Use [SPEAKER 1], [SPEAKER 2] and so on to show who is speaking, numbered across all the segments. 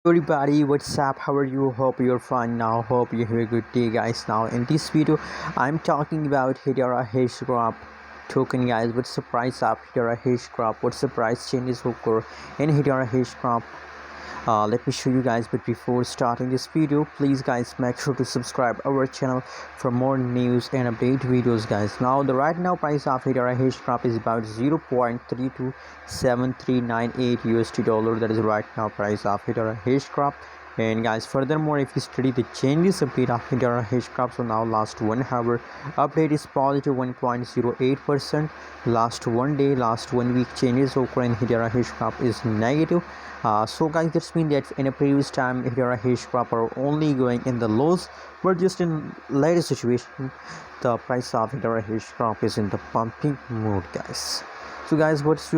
[SPEAKER 1] Everybody, what's up? How are you? Hope you're fine now. Hope you have a good day, guys. Now in this video I'm talking about Hedera Hashgraph token, guys. What's the price of Hedera Hashgraph? What's the price changes occur in Hedera Hashgraph? Let me show you guys, but before starting this video, please guys make sure to subscribe our channel for more news and update videos, guys. Now the right now price of Hedera Hashgraph is about 0.327398 USD dollar. That is right now price of Hedera Hashgraph. And guys, furthermore, if you study the changes update of Hedera Hashgraph, so now last 1 hour update is positive 1.08%. last 1 day, last 1 week changes occur in Hedera Hashgraph is negative. So guys, this means that in a previous time Hedera Hashgraph are only going in the lows, but just in latest situation the price of Hedera Hashgraph is in the pumping mood, guys. So guys, what is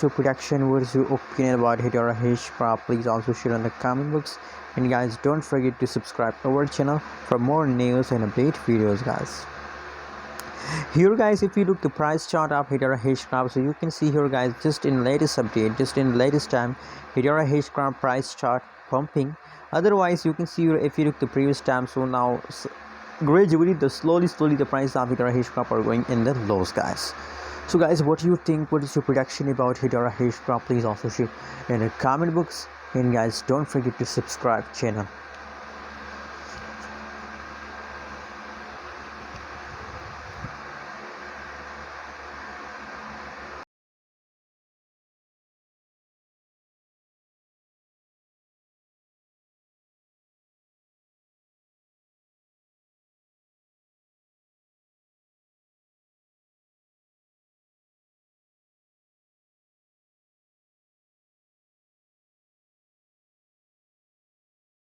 [SPEAKER 1] your prediction, what is your opinion about Hedera Hashgraph? Please also share in the comment box, and guys, don't forget to subscribe our channel for more news and update videos, guys. Here guys, if you look the price chart of Hedera Hashgraph, so you can see here guys, just in latest update, just in latest time Hedera Hashgraph price chart pumping. Otherwise you can see here, if you look the previous time, so now gradually slowly the price of Hedera Hashgraph are going in the lows, guys. So guys, what do you think? What is your prediction about Hedera Hashgraph? Please also share in the comment box, and guys, don't forget to subscribe channel.